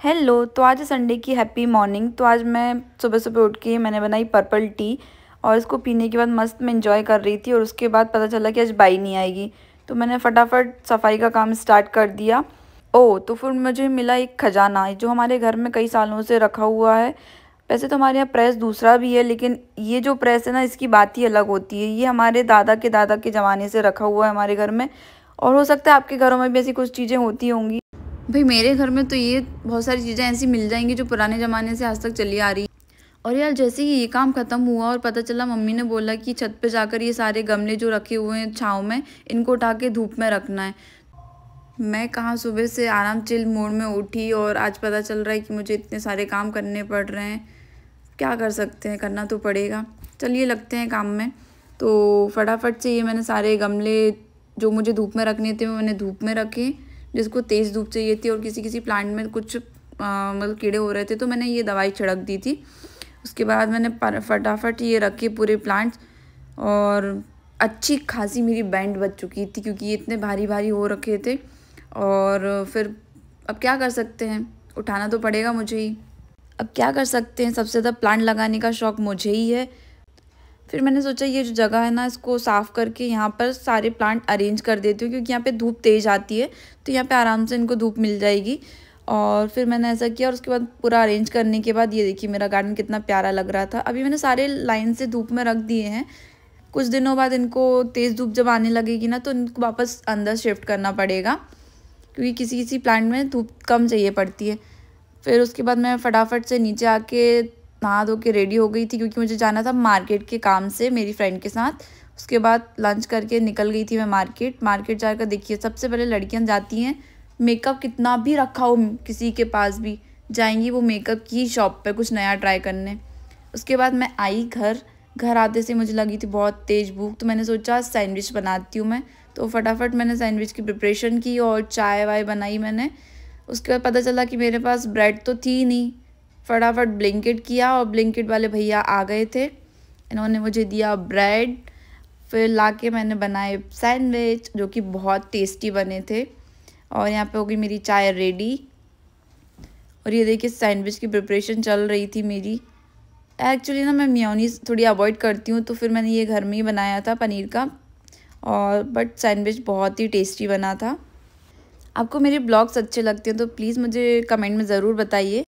Hello. तो आज है संडे की हैप्पी मॉर्निंग। तो आज मैं सुबह सुबह उठ के मैंने बनाई पर्पल टी और इसको पीने के बाद मस्त मैं इंजॉय कर रही थी। और उसके बाद पता चला कि आज बाई नहीं आएगी, तो मैंने फटाफट सफाई का काम स्टार्ट कर दिया। तो फिर मुझे मिला एक खजाना जो हमारे घर में कई सालों से रखा हुआ है। वैसे तो हमारे यहाँ प्रेस दूसरा भी है, लेकिन ये जो प्रेस है ना, इसकी बात ही अलग होती है। ये हमारे दादा के ज़माने से रखा हुआ है हमारे घर में, और हो सकता है आपके घरों में भी ऐसी कुछ चीज़ें होती होंगी। भाई मेरे घर में तो ये बहुत सारी चीज़ें ऐसी मिल जाएंगी जो पुराने ज़माने से आज तक चली आ रही है। और यार जैसे ही ये काम ख़त्म हुआ और पता चला, मम्मी ने बोला कि छत पे जाकर ये सारे गमले जो रखे हुए हैं छाँव में, इनको उठा के धूप में रखना है। मैं कहाँ सुबह से आराम चिल मूड में उठी और आज पता चल रहा है कि मुझे इतने सारे काम करने पड़ रहे हैं। क्या कर सकते हैं, करना तो पड़ेगा। चलिए लगते हैं काम में। तो फटाफट से ये मैंने सारे गमले जो मुझे धूप में रखने थे वो मैंने धूप में रखे, जिसको तेज़ धूप चाहिए थी। और किसी किसी प्लांट में कुछ मतलब कीड़े हो रहे थे, तो मैंने ये दवाई छिड़क दी थी। उसके बाद मैंने फटाफट ये रखे पूरे प्लांट्स, और अच्छी खासी मेरी बैंड बच चुकी थी क्योंकि ये इतने भारी भारी हो रखे थे। और फिर अब क्या कर सकते हैं, उठाना तो पड़ेगा मुझे ही। अब क्या कर सकते हैं, सबसे ज़्यादा प्लांट लगाने का शौक़ मुझे ही है। फिर मैंने सोचा ये जो जगह है ना, इसको साफ़ करके यहाँ पर सारे प्लांट अरेंज कर देती हूँ, क्योंकि यहाँ पे धूप तेज़ आती है तो यहाँ पे आराम से इनको धूप मिल जाएगी। और फिर मैंने ऐसा किया, और उसके बाद पूरा अरेंज करने के बाद ये देखिए मेरा गार्डन कितना प्यारा लग रहा था। अभी मैंने सारे लाइन से धूप में रख दिए हैं। कुछ दिनों बाद इनको तेज़ धूप जब आने लगेगी ना, तो इनको वापस अंदर शिफ्ट करना पड़ेगा, क्योंकि किसी किसी प्लांट में धूप कम चाहिए पड़ती है। फिर उसके बाद मैं फटाफट से नीचे आके नहा धो के रेडी हो गई थी, क्योंकि मुझे जाना था मार्केट के काम से मेरी फ्रेंड के साथ। उसके बाद लंच करके निकल गई थी मैं मार्केट जाकर देखिए, सबसे पहले लड़कियां जाती हैं, मेकअप कितना भी रखा हो किसी के पास भी, जाएंगी वो मेकअप की शॉप पे कुछ नया ट्राई करने। उसके बाद मैं आई घर आते से मुझे लगी थी बहुत तेज़ भूख, तो मैंने सोचा सैंडविच बनाती हूँ मैं। तो फटाफट मैंने सैंडविच की प्रिपरेशन की और चाय वाय बनाई मैंने। उसके बाद पता चला कि मेरे पास ब्रेड तो थी नहीं। फटाफट ब्लिंकिट किया और ब्लिंकिट वाले भैया आ गए थे, इन्होंने मुझे दिया ब्रेड। फिर लाके मैंने बनाए सैंडविच जो कि बहुत टेस्टी बने थे। और यहाँ पे हो गई मेरी चाय रेडी। और ये देखिए सैंडविच की प्रिपरेशन चल रही थी मेरी। एक्चुअली ना मैं मेयोनीज़ थोड़ी अवॉइड करती हूँ, तो फिर मैंने ये घर में ही बनाया था पनीर का। और बट सैंडविच बहुत ही टेस्टी बना था। आपको मेरे ब्लॉग्स अच्छे लगते हैं तो प्लीज़ मुझे कमेंट में ज़रूर बताइए।